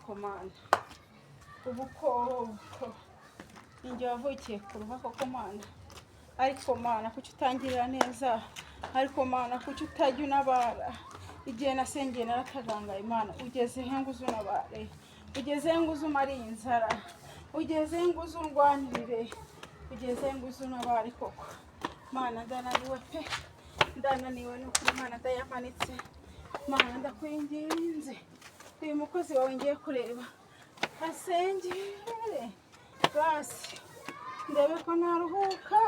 komana ubukoko ninjye wavukiye kuruha koko mana, ariko mana kuki utangirira neza, ariko mana kuki utajya unabara, igihe nasengeye naratagangaye Imana, ugeze he ngo uzunabare, ugeze he ngo uzumare inzara, ugeze he ngo uzurwanirire, ugeze he ngo uzunabare koko Mana, ndananiwe pe, ndananiwe n'ukuri Mana, ndayamanitse Mana, ndakwinginze uyu mukozi wawe ngiye kureba asengere basi ndebe ko naruhuka,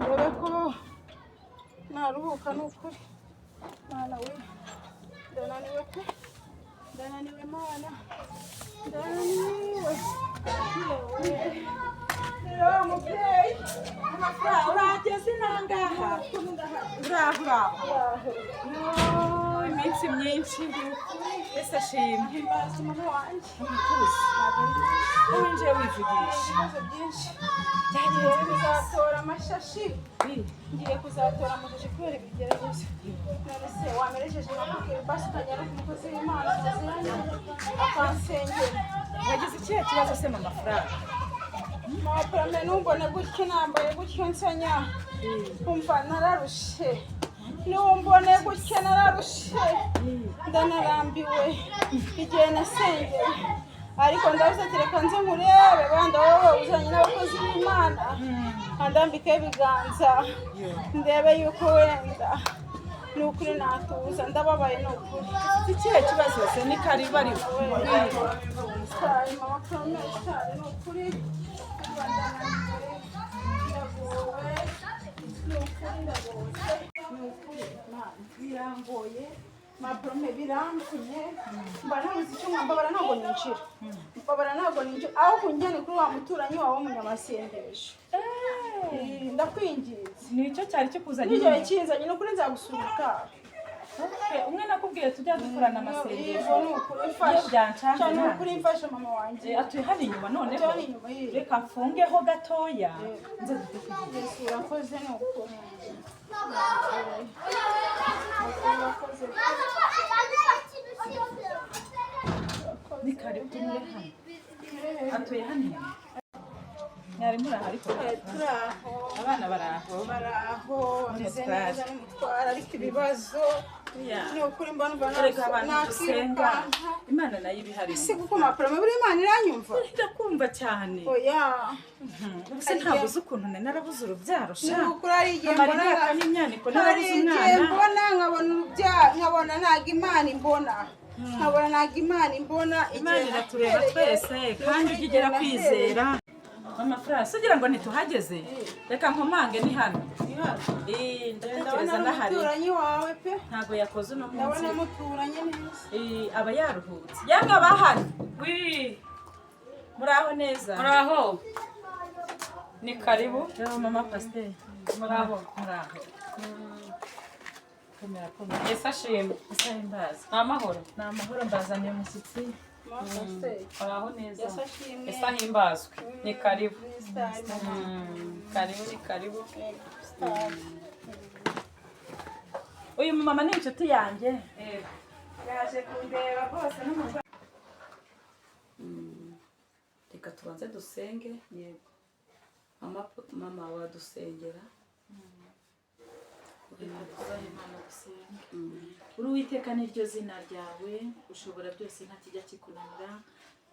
ndebe ko naruhuka n'ukuri Mana we, ndananiwe pe, ndananiwe Mana, ndananiwe yewe mubyeyi amafaranga urageze nangaha uraho iminsi myinshi ese ashimwe himbaza umuntu wanjye umutuzi winjiye wivugisha ibibazo byinshi byagiye kuzatora amashashi, ngiye kuzatora amashashi kubera ibigeragezo. None se wamerejeje nakubwira basi ukajya no ku mukozi w'Imana tuziranye akansengera, wagize ikihe kibazo se mu mafaranga? Maprame numbone gutyo nambaye gutyo nsanya umva nararushe, numbone gutyo nararushe ndanarambiwe igihe nasengeye, ariko ndavuze ati reka nze nkurebe banda wowe uzanye n'abakozi b'Imana andambike ibiganza ndebe yuko wenda n'ukuri natuza, ndababaye n'ukuri. Ikihe kibazo se ni karibu ari mama Prame n'ukuri birangoye Maprame biramvunye, mba nabuze icyo mbabara ntabwo ninjira, mbabara ntabwo ninjira aho kunjyana kuri wa muturanyi wawe w'umunyamasengesho. Ndakwinginze nicyo cyari kikuzanye, nicyo kinzanye n'ukuri nzagusubika. Umwe nakubwiye tujya dukorana amasengesho byancanze n'ukuri mfasha mama wanjye atuye hano inyuma, noneho reka mfungeho gatoya nze Yesu urakoze n'ukuri ni karibu tumure hano, atuye hano inyuma. Mwari muri aha ariko turaho abana baraho bameze neza n'umutwara, ariko ibibazo ni ukuri mbona reka abantu dusenga Imana nayo ibihari. ese kuko Maprame buri Imana iranyumva, ndakumva cyane. oya ubuse ntabwo uzi ukuntu narabuze urubyaro sha, n'ukuri ari igihe mbona n'imyaniko narabuze umwana, mbona nkabona urubyaro nkabona ntabwo Imana imbona, nkabona ntabwo Imana imbona. Imana iratureba twese kandi ujya ugera kwizera. Mama Frasi ugira ngo ntituhageze, reka nkomange ni hano. Ndatekereza ndahari, umuturanyi wawe pe ntabwo yakoze uno munsi, ndabona muturanye neza aba yaruhutse. Yamwe abahari muraho neza? Muraho, ni karibu. Mama Pasiteri Muraho. Komera komera. Yesu ashimwe. Isahimbaza. Ni amahoro. Ni amahoro, mbazaniye umushyitsi. Muraho neza. Yesu ashimwe. Yesu ahimbazwe. Ni karibu. Karibu, ni karibu. Uyu mama ni inshuti yanjye, yaje kundeba rwose n'umugabo. Reka tubanze dusenge. Yego. Mama wadusengera. Uri Uwiteka niryo zina ryawe, ushobora byose nta kijya kikunanira.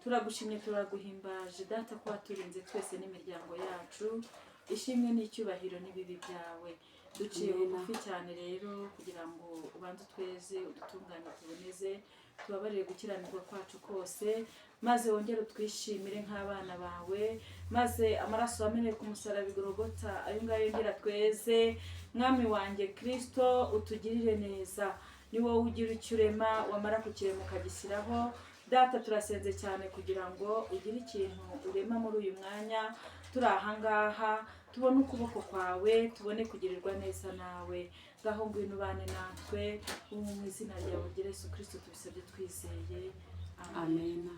Turagushimye turaguhimbaje data ko waturinze twese n'imiryango yacu, ishimwe n'icyubahiro n'ibibi byawe. Duciye bugufi cyane rero kugira ngo ubanze tweze udutunganye tuboneze, tubabarire gukiranirwa kwacu kose, maze wongere utwishimire nk'abana bawe, maze amaraso wameneye ku musaraba i Golgotha ayo ngayo yongera tweze. Mwami wanjye Kristo, utugirire neza, ni wowe ugira icyo urema, wamara kukirema ukagishyiraho. Data turasenze cyane kugira ngo ugire ikintu urema muri uyu mwanya turi ahangaha, tubone ukuboko kwawe, tubone kugirirwa neza nawe. Ngaho ngwino ubane natwe, mu izina ryawe rya Yesu Kristo tubisabye twizeye, Amen.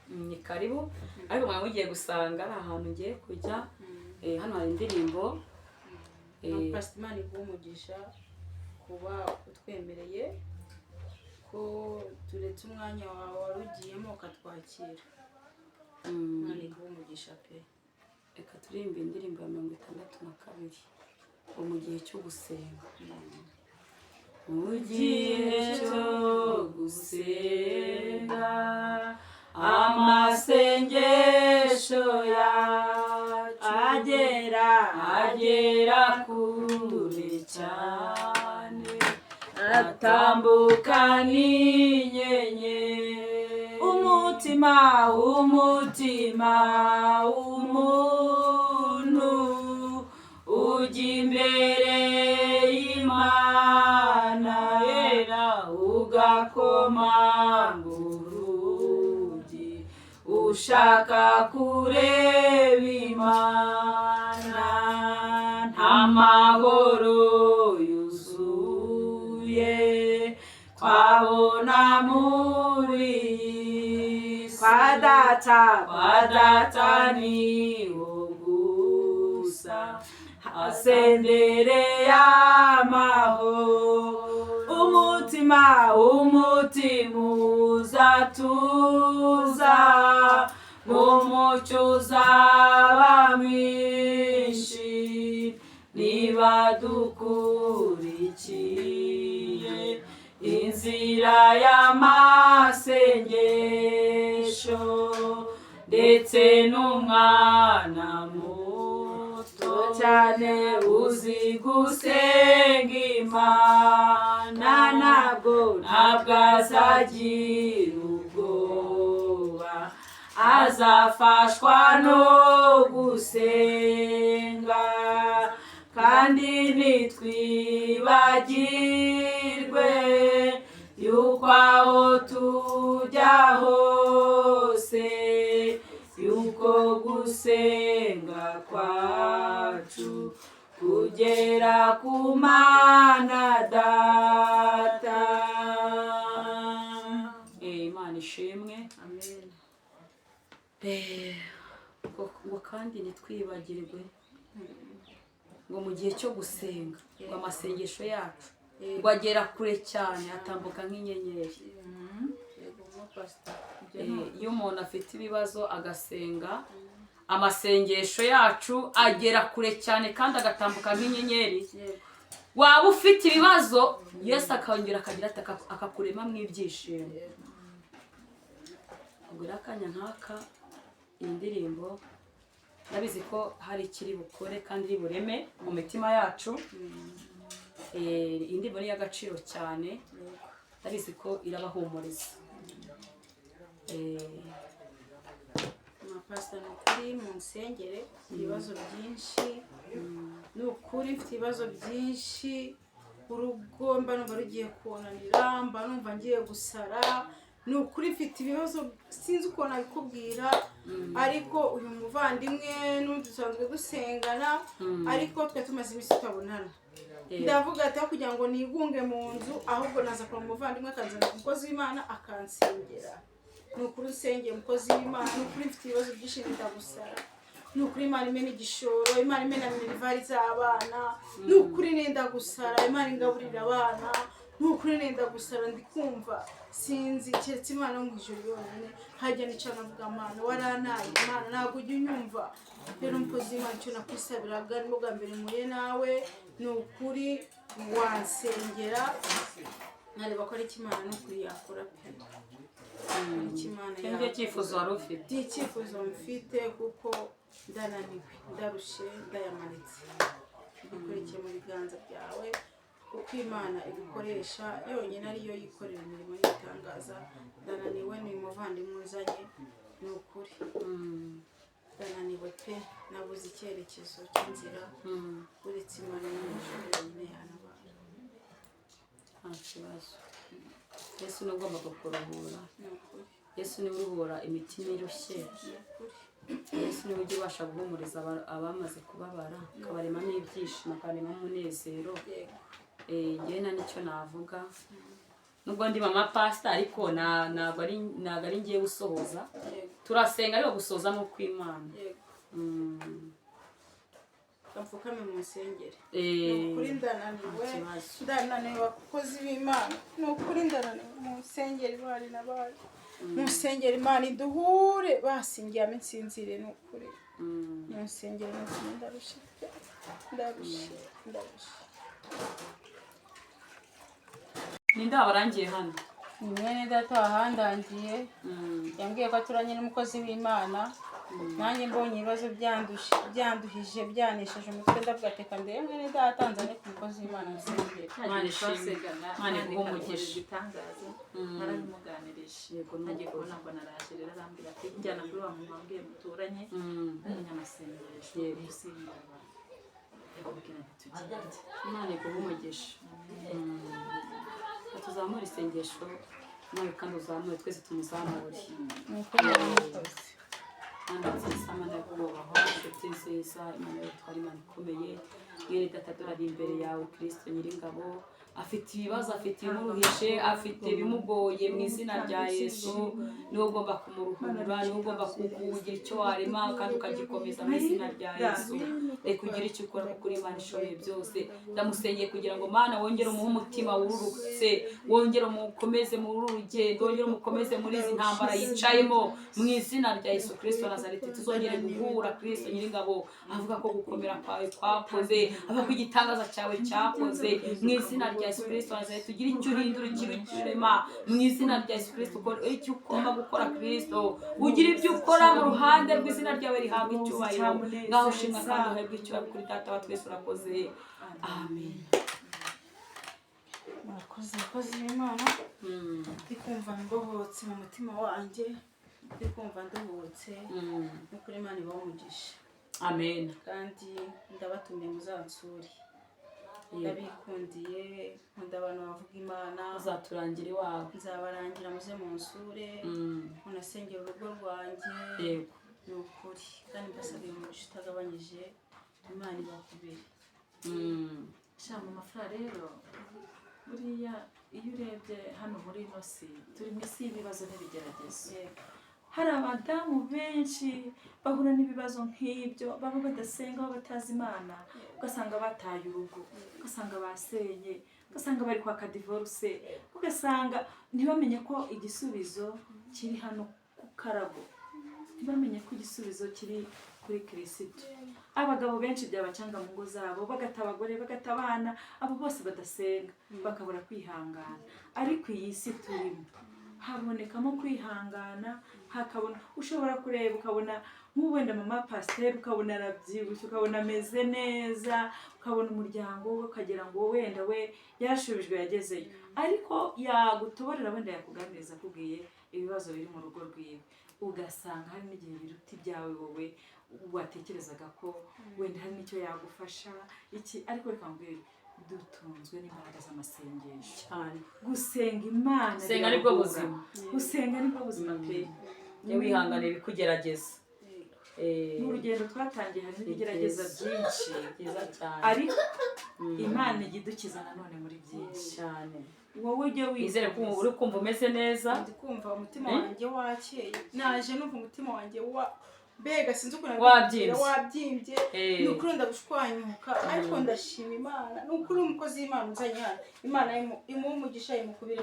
Ni karibu. Ariko mwana ugiye gusanga ari ahantu ngiye kujya. Hano hari indirimbo Pastor Imana iguha umugisha kuba utwemereye ko turetse umwanya wawe wari ugiyemo ukatwakira. Imana iguhe umugisha pe. Reka turirimbe indirimbo ya 62 ngo mu gihe cyo gusenga. Mu gihe cyo gusenga amasengesho yacu agera kure cyane, atambuka n'inyenyeri. Umutima w'umuntu ujya imbere y'Imana yera, ugakomanga urugi ushaka kureba Imana. Nta mahoro yuzuye twabona muri kwa data niho gusa hasendereye amahoro. Umutima uzatuza mu mucyo uzaba mwinshi niba dukurikiye inzira y'amasengesho, ndetse n'umwana muto cyane uzi gusenga Imana ntabwo azagira ubwoba, azafashwa no gusenga. Kandi ntitwibagirwe yuko aho tujya hose, yuko gusenga kwacu kugera ku Mana Data. Imana ishimwe. Amen. Ngo kandi ntitwibagirwe ngo mu gihe cyo gusenga ngo amasengesho yacu ngo agera kure cyane, atambuka nk'inyenyeri. Iyo umuntu afite ibibazo agasenga, amasengesho yacu agera kure cyane kandi agatambuka nk'inyenyeri. Waba ufite ibibazo, Yesu akongera akagira ati akakuremamo ibyishimo. Ubwo akanya nk'aka iyi ndirimbo ndabizi ko hari ikiri bukore kandi iri bureme mu mitima yacu. Iyi ndirimbo ni iy'agaciro cyane, ndabizi ko irabahumuriza. Pastor ni ukuri mu nsengere ibibazo byinshi, ni ukuri mfite ibibazo byinshi, urugo mba numva rugiye kunanira, mba numva ngiye gusara, ni ukuri mfite ibibazo sinzi uko nabikubwira. Ariko uyu muvandimwe n'undi dusanzwe dusengana, ariko twe tumaze iminsi tutabonana. Ndavuga ati kugira ngo nigunge mu nzu, ahubwo naza kwa muvandimwe akanzana umukozi w'Imana akansengera. Ni ukuri nsengeye umukozi w'Imana, ni ukuri mfite ibibazo byinshi ndagusara. Ni ukuri Imana imena igishoro, Imana imena minerivare z'abana, ni ukuri nenda gusara, Imana ingaburira abana, ni ukuri nenda gusara. Ndikumva sinzi keretse Imana mu ijuru yonyine hajya nicana avuga Mana warantaye, Imana ntabwo ujya unyumva. Rero umukozi w'Imana icyo nakwisabiraga ni bwa mbere muye nawe, ni ukuri wansengera nkareba ko ari Imana no kuri yakora pe. Icyo cyifuzo wari ufite? Icyifuzo mfite kuko ndananiwe, ndarushe, ndayamanitse. Mbikurikiye mu biganza byawe kuko Imana ibikoresha yonyine ariyo yikorera imirimo y'itangaza. Ndananiwe, ni umuvandimwe uzanye, ni ukuri ndananiwe pe, nabuze icyerekezo cy'inzira uretse Imana n'ijuru yonyine yanabana. Nta kibazo. Yesu ni ugomba kukuruhura. Yesu ni uruhura imitima irushye. Yesu ni ujya ubasha guhumuriza abamaze kubabara, akabaremamo ibyishimo, akabaremamo umunezero. Njyewe nta nicyo navuga, nubwo ndi mama pastor ariko ntabwo ari ngiye gusohoza. Turasenga ariko gusohoza no kw'Imana. mfukame mu nsengero Eh, ukuri ndananiwe ikibazo. ndananiwe abakozi b'Imana ni ukuri ndananiwe mu nsengero bari n'abari mu nsengero Imana iduhure basingiye nsinzire ni ukuri mu nsengero ni ukuri ndarushye ninde wabarangiye hano? ni mwene data wahandangiye yambwiye ko aturanye n'umukozi w'Imana nanjye mbonye ibibazo byanduhije byanesheje umutwe ndavuga ati reka ndebe mwene data nzane ku mukozi w'Imana nsengere Imana ishimwe, Imana iguhe umugisha. igitangaza narabimuganirije Yego, nagiye n'ukuri. kubona mbona araje rero arambwira ati njyana kuri wa muntu wambwiye muturanye umunyamasengesho gusenga yakubwira ati tugende. Imana iguhe umugisha. Tuzamure isengesho nawe kandi uzamure, twese tumuzamure. ni ukuri naramukoze Mana nziza, Mana yo kubahwa, inshuti nziza, Imana y'ubutwari, Imana ikomeye. Mwene data dorari imbere yawe Kristo Nyiringabo, afite ibibazo, afite ibimuruhije, afite ibimugoye. Mu izina rya Yesu niwe ugomba kumuruhura, niwe ugomba kugira icyo warema kandi ukagikomeza mu izina rya Yesu. Reka ugire icyo ukora kuko uri Imana ishoboye byose. Ndamusengeye kugira ngo Mana wongere umuhe umutima wururutse, wongere umukomeze muri uru rugendo, wongere umukomeze muri izi ntambara yicayemo mu izina rya Yesu Kristo Nazareti. Tuzongere guhura Kristo Nyiringabo, avuga ko gukomera kwawe kwakoze, avuga ko igitangaza cyawe cyakoze mu izina rya Yesu Kristo Nazareti. Tugire icyo uhindura, ikintu kirema mu izina rya Yesu Kristo. Icyo ugomba gukora Kristo, ugira ibyo ukora mu ruhande rw'izina ryawe rihabwa icyubahiro. Ngaho ushimwa kandi uhabwe icyubahiro kuri Data wa twese urakoze. Amen. murakoze abakozi b'Imana ndi kumva ndohotse mu mutima wanjye, ndi kumva ndohotse ni ukuri Imana ibahe umugisha. Amen. kandi ndabatumiye muzansure ndabikundiye, nkunda abantu bavuga Imana, Uzaturangira iwawe. nzabarangira muze munsure munasengera urugo rwanjye. Yego. ni ukuri kandi mbasabiye umugisha utagabanyije, Imana ibakubere. sha mu mafara rero buriya iyo urebye hano muri ino si turi mu isi y'ibibazo n'ibigeragezo. Hari abadamu benshi bahura n'ibibazo nk'ibyo, baba badasenga, baba batazi Imana, ugasanga bataye urugo, ugasanga basenye, ugasanga bari kwaka divorce, ugasanga ntibamenye ko igisubizo kiri hano ku karago, ntibamenye ko igisubizo kiri kuri Kristo. Abagabo benshi byabacanga mu ngo zabo, bagata abagore, bagata abana, abo bose badasenga, bakabura kwihangana. Ariko iyi si turimo habonekamo kwihangana, hakabona ushobora kureba ukabona nk'uwenda mama pasiteri ukabona arabyibushye, ukabona ameze neza, ukabona umuryango we ukagira ngo wenda we yarashubijwe yagezeyo, ariko yagutoborera wenda yakuganiriza akubwiye ibibazo biri mu rugo rwiwe, ugasanga hari n'igihe biruta ibyawe wowe watekerezaga ko wenda hari n'icyo yagufasha iki. Ariko reka mbwira, dutunzwe n'imbaraga z'amasengesho Cyane. gusenga Imana, Gusenga nibwo buzima. gusenga nibwo buzima pe. Jya wihangana ibikugerageza. Mu rugendo twatangiye hari n'ibigerageza byinshi Byiza cyane. ariko Imana ijya idukiza nanone muri byinshi. Cyane. Wowe ujye Wizere ko uri kumva umeze neza. ndi kumva umutima wanjye wakeye, naje numva umutima wanjye mbega sinzi ukuntu wabyimbye. ni ukuri ndabushwanyuka, ariko ndashima Imana. ni ukuri umukozi w'Imana uzanye hano, Imana imuhe umugisha, imukubire.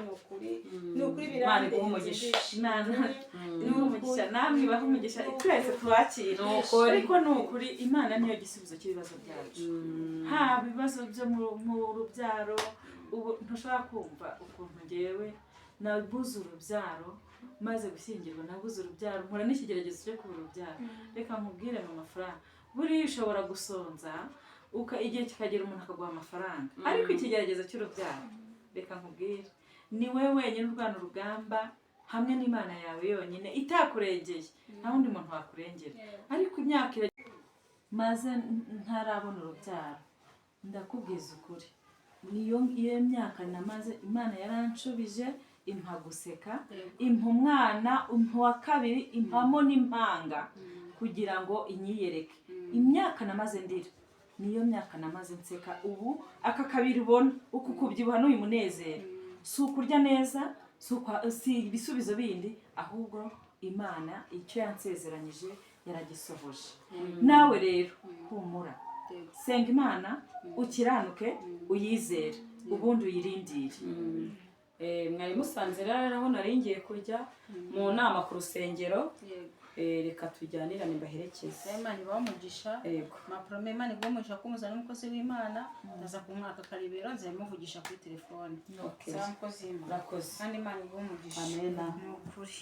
ni ukuri Imana iguhe umugisha. umugisha namwe ibahe umugisha, twese tuwakire. Ariko ni ukuri Imana niyo gisubizo cy'ibibazo byacu. haba ibibazo byo mu rubyaro, ubu ntushobora kumva ukuntu ngewe nabuze urubyaro, maze gushyingirwa nabuze urubyaro, mpura n'ikigeragezo cyo kubura urubyaro. Reka nkubwire mu mafaranga, buriya ushobora gusonza igihe kikagera umuntu akaguha amafaranga, ariko ikigeragezo cy'urubyaro, reka nkubwire, ni wowe wenyine urwana urugamba hamwe n'Imana yawe yonyine itakurengeye, nta wundi muntu wakurengera. ariko imyaka maze ntarabona urubyaro, ndakubwiza ukuri, iyo myaka namaze Imana yaranshubije, impa guseka, impa umwana, impa wa kabiri, impamo n'impanga kugira ngo inyiyereke. imyaka namaze ndira niyo myaka namaze nseka. ubu aka kabiri ubona uku kubyibuha n'uyu munezero, si ukurya neza, si ibisubizo bindi, ahubwo Imana icyo yansezeranyije yaragisohoje. nawe rero humura, senga imana ukiranuke uyizere ubundi uyirindire. Mwari musanze rero aho nari ngiye kujya mu nama ku rusengero, reka tujyanirane mbaherekeze. Imana ibaho umugisha. Maprome Imana ibaho umugisha kumuza n'umukozi w'Imana, ndaza kumwaka karibero nzamuvugisha kuri telefone. Okay. Mukozi w'Imana. Urakoze. Kandi Imana ibaho umugisha. Amen. Ni ukuri.